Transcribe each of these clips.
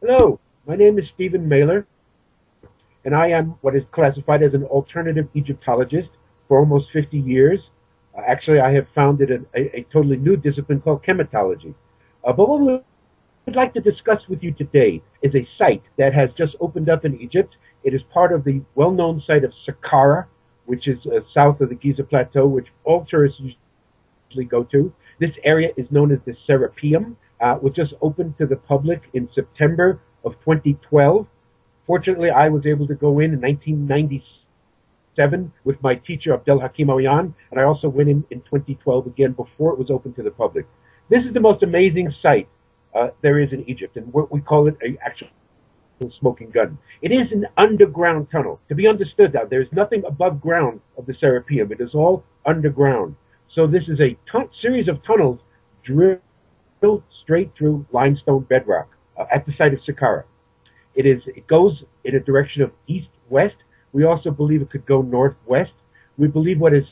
Hello, my name is Stephen Mehler, and I am what is classified as an alternative Egyptologist for almost 50 years. Actually, I have founded a totally new discipline called chematology. But what we would like to discuss with you today is a site that has just opened up in Egypt. It is part of the well-known site of Saqqara, which is south of the Giza Plateau, which all tourists usually go to. This area is known as the Serapeum, which just opened to the public in September of 2012. Fortunately, I was able to go in 1997 with my teacher, Abdel Hakim Aoyan, and I also went in 2012 again before it was open to the public. This is the most amazing site there is in Egypt, and we call it an actual smoking gun. It is an underground tunnel. To be understood now, there is nothing above ground of the Serapeum. It is all underground. So this is a series of tunnels drilled straight through limestone bedrock at the site of Saqqara. It goes in a direction of east-west. We also believe it could go northwest. We believe what is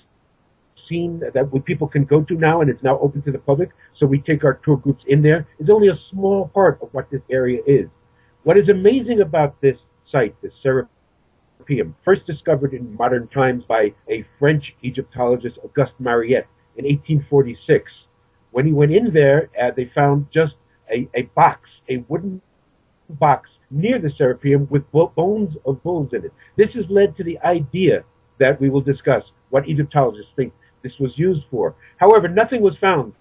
seen that people can go to now, and it's now open to the public, so we take our tour groups in there, is only a small part of what this area is. What is amazing about this site, this Serapeum, first discovered in modern times by a French Egyptologist, Auguste Mariette, in 1846. When he went in there, they found just a box, a wooden box near the Serapeum with bones of bulls in it. This has led to the idea that we will discuss what Egyptologists think this was used for. However, nothing was found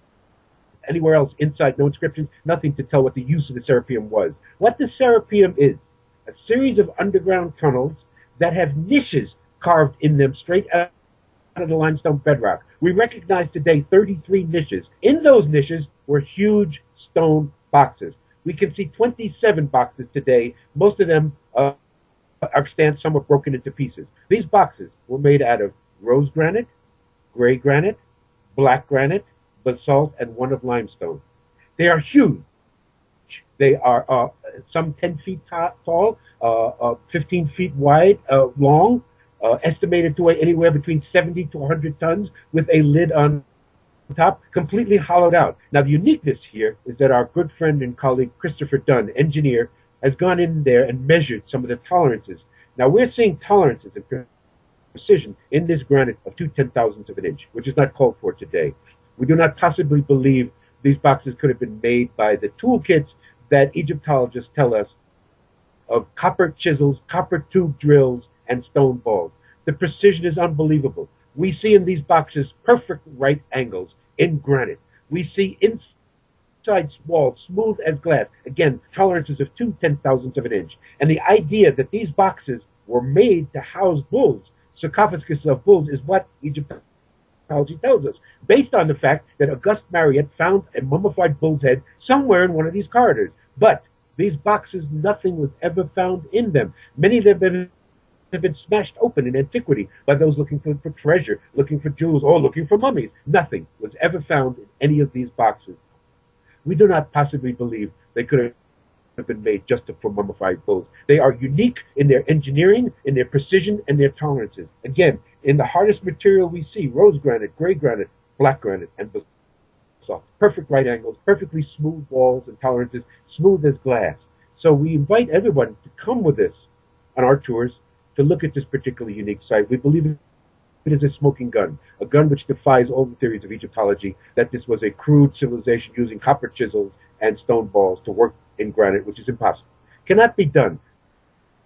anywhere else inside, no inscriptions, nothing to tell what the use of the Serapeum was. What the Serapeum is, a series of underground tunnels that have niches carved in them straight out of the limestone bedrock. We recognize today 33 niches. In those niches were huge stone boxes. We can see 27 boxes today. Most of them are extant, some are broken into pieces. These boxes were made out of rose granite, gray granite, black granite, basalt, and one of limestone. They are huge. They are some 10 feet tall, 15 feet wide, long, estimated to weigh anywhere between 70 to 100 tons, with a lid on top, completely hollowed out. Now, the uniqueness here is that our good friend and colleague Christopher Dunn, engineer, has gone in there and measured some of the tolerances. Now, we're seeing tolerances and precision in this granite of 2/10,000ths of an inch, which is not called for today. We do not possibly believe these boxes could have been made by the toolkits that Egyptologists tell us of copper chisels, copper tube drills, and stone balls. The precision is unbelievable. We see in these boxes perfect right angles in granite. We see inside walls smooth as glass. Again, tolerances of 2/10,000ths of an inch. And the idea that these boxes were made to house bulls, sarcophagus of bulls, is what Egyptology tells us, based on the fact that Auguste Mariette found a mummified bull's head somewhere in one of these corridors. But these boxes, nothing was ever found in them. Many of them have been smashed open in antiquity by those looking for treasure, looking for jewels, or looking for mummies. Nothing was ever found in any of these boxes. We do not possibly believe they could have been made just for mummified bulls. They are unique in their engineering, in their precision, and their tolerances. Again, in the hardest material we see, rose granite, gray granite, black granite, and basalt. Perfect right angles, perfectly smooth walls and tolerances, smooth as glass. So we invite everyone to come with us on our tours to look at this particularly unique site. We believe it is a smoking gun, a gun which defies all the theories of Egyptology, that this was a crude civilization using copper chisels and stone balls to work in granite, which is impossible. Cannot be done.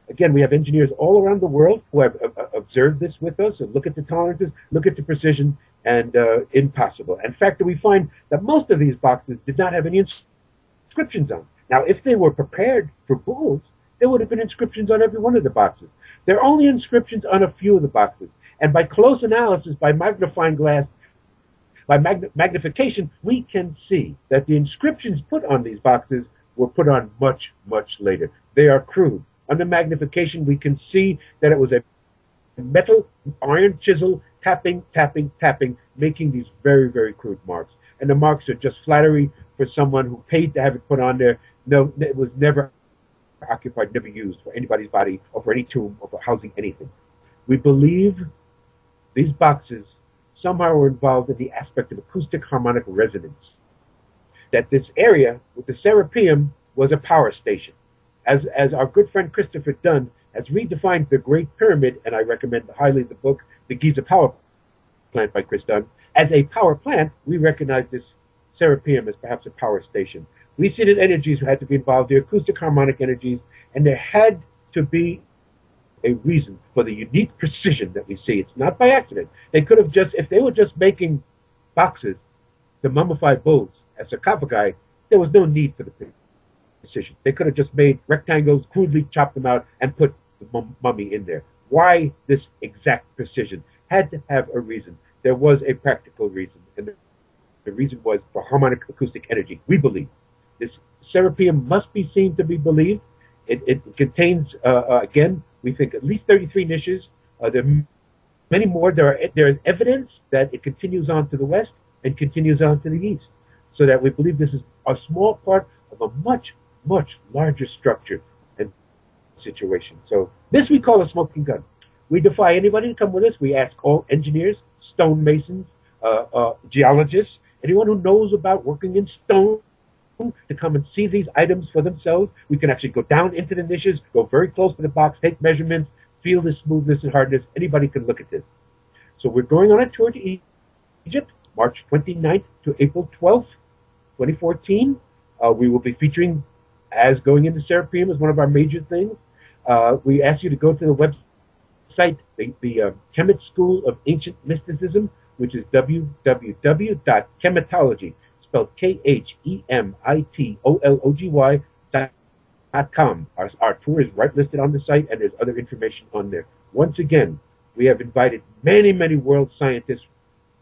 Again, we have engineers all around the world who have observed this with us and look at the tolerances, look at the precision, and impossible. In fact, we find that most of these boxes did not have any inscriptions on them. Now, if they were prepared for bulls, there would have been inscriptions on every one of the boxes. There are only inscriptions on a few of the boxes. And by close analysis, by magnifying glass, by magnification, we can see that the inscriptions put on these boxes were put on much, much later. They are crude. Under magnification, we can see that it was a metal iron chisel tapping, tapping, tapping, making these very, very crude marks. And the marks are just flattery for someone who paid to have it put on there. No, it was never occupied, never used for anybody's body or for any tomb or for housing anything. We believe these boxes somehow were involved in the aspect of acoustic harmonic resonance. That this area with the Serapeum was a power station. as our good friend Christopher Dunn has redefined the Great Pyramid, and I recommend highly the book, The Giza Power Plant by Chris Dunn. As a power plant, we recognize this Serapeum as perhaps a power station. We see that energies had to be involved, the acoustic harmonic energies, and there had to be a reason for the unique precision that we see. It's not by accident. They could have just, if they were just making boxes to mummify bulls as sarcophagi, there was no need for the precision. They could have just made rectangles, crudely chopped them out, and put the mummy in there. Why this exact precision? Had to have a reason. There was a practical reason, and the reason was for harmonic acoustic energy. We believe this Serapeum must be seen to be believed. It contains, again, we think at least 33 niches. There are many more. There is evidence that it continues on to the west and continues on to the east, so that we believe this is a small part of a much, much larger structure and situation. So this we call a smoking gun. We defy anybody to come with us. We ask all engineers, stonemasons, geologists, anyone who knows about working in stone, to come and see these items for themselves. We can actually go down into the niches, go very close to the box, take measurements, feel the smoothness and hardness. Anybody can look at this. So we're going on a tour to Egypt, March 29th to April 12th, 2014. We will be featuring, as going into Serapeum is one of our major things. We ask you to go to the website, the Kemet School of Ancient Mysticism, which is www.kemetology, spelled KHEMITOLOGY.com. Our tour is right listed on the site, and there's other information on there. Once again, we have invited many, many world scientists,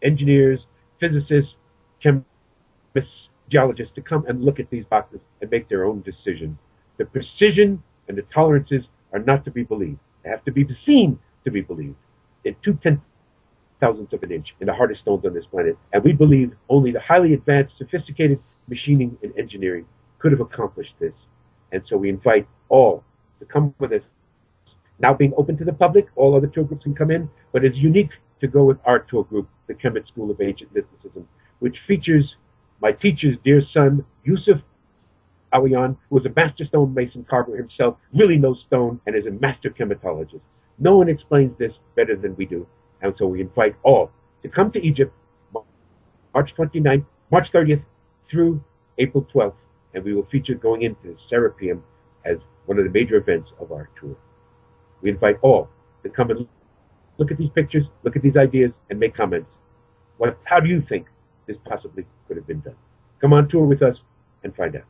engineers, physicists, chemists, geologists to come and look at these boxes and make their own decisions. The precision and the tolerances are not to be believed. They have to be seen to be believed. In 2/10,000ths of an inch in the hardest stones on this planet. And we believe only the highly advanced, sophisticated machining and engineering could have accomplished this. And so we invite all to come with us. Now being open to the public, all other tour groups can come in, but it's unique to go with our tour group, the Kemet School of Ancient Mysticism, which features my teacher's dear son, Yusuf Awiyan, who is a master stonemason carver himself, really knows stone, and is a master chematologist. No one explains this better than we do. And so we invite all to come to Egypt, March 29th, March 30th through April 12th, and we will feature going into Serapeum as one of the major events of our tour. We invite all to come and look at these pictures, look at these ideas, and make comments. How do you think this possibly could have been done? Come on tour with us and find out.